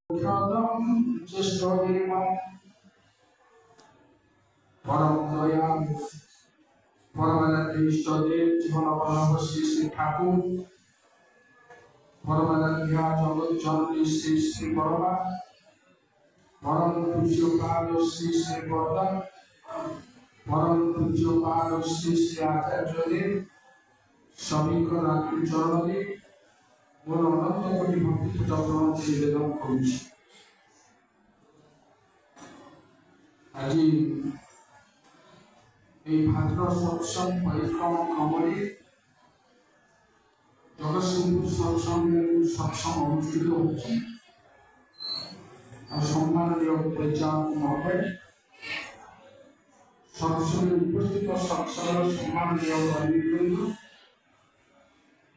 परम दया परमानंद इष्टदेव जीवनावलंब श्री श्री ठाकुर परमानंद जगत जननी श्री श्री बरमा परम पूज्यपाद श्री श्री वर्धन परम पूज्यपाद श्री श्री आचार्य देव सभी को रात्रि चरण में मोर अनंत कोटि भक्ति चरण निवेदन करुछि। आज भाद्र सत्संग परिक्रमा क्रमरे जगतसिंहपुर सत्संग अनुष्ठित होछि। सम्माननीय प्रचारक महोदय सत्संग उपस्थित सत्संग सम्माननीय कर्मीवृंद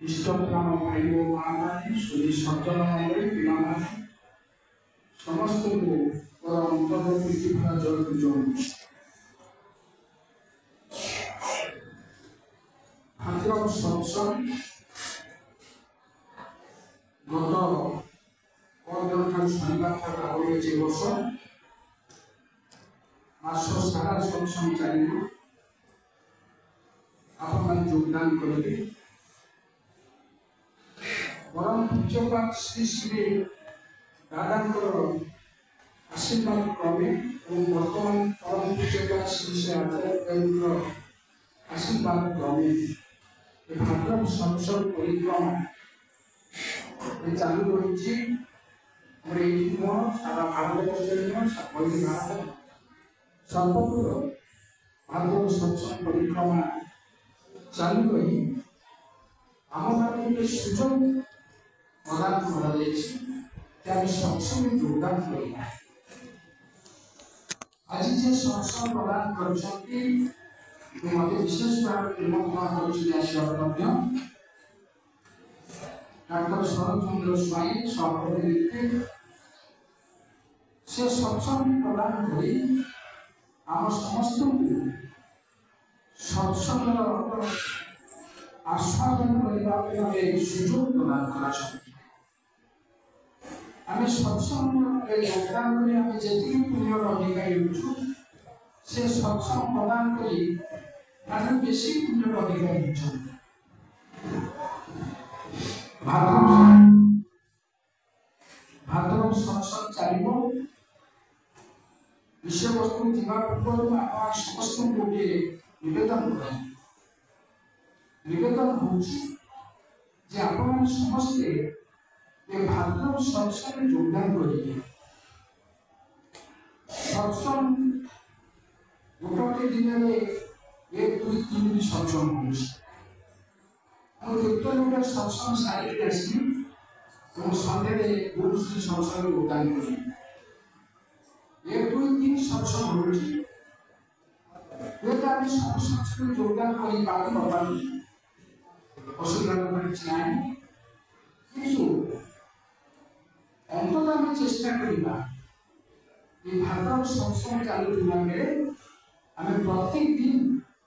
इष्टप्राण भाई ओ माँ श्री सज्जन मंडली पिला समस्त को अंतर प्रीति भरा जय जय। भाद्र सत्संग गत परदिन शनिवार वर्ष मास सारा सत्संग चलो आप योगदान करेंगे। परम पूज्यपाद श्री श्री दादा आशीर्वाद क्रमे वर्तमान परम पूज्यपाद श्री श्री आचार्य आशीर्वाद क्रमे भाद्र सत्संग परिक्रमा चालू रही सारा भारतवर्ष सर्वत्र भाद्र सत्संग परिक्रमा चालू रही आम मान सुजोग प्रदान कर सत्संग योगदान करना। आज जे सत्संग प्रदान कर विशेष भाव डॉक्टर शरदचंद्र स्वाई सभापति लिखे से सत्संग प्रदान कर आम समस्त सत्संग आस्वादन करने सुजोग प्रदान कर सत्संग योगदान कर पुण्यर अधिकारी होचु से सत्संग प्रदान कर बेसी पुण्यर अधिकारी भाद्र सत्संग चलो विषय वस्तु पूर्व समस्त गोटे निवेदन होने समस्ते भाद्र सत्संग योगदान करेंगे। सत्संग गोटे दिन में 1 2 3 सत्संग गोटे सत्संग सारी आसी सन्ध्या गुरुश्री सत्संग योगदान कर 1 2 3 सत्संग सत्संग योगदान कर असुविधा अंतत आम चेष्टा करवा भाद्र सत्संग चालू आम प्रत्येक दिन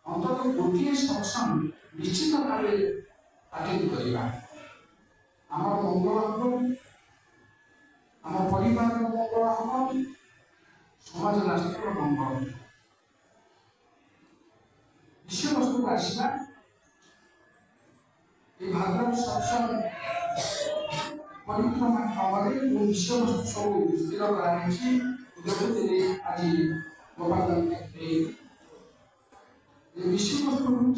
अंतत गोटे सत्संग निश्चित भाव अटेंड करवा आम मंगल हम आम परिवार मंगल हम समाज राष्ट्र मंगल विषय वस्तु को आसवा भाद्र सत्संग परिक्रमा क्रम विषय वस्तु सब स्थिर कराई आज गोपाल विषय वस्तु हूँ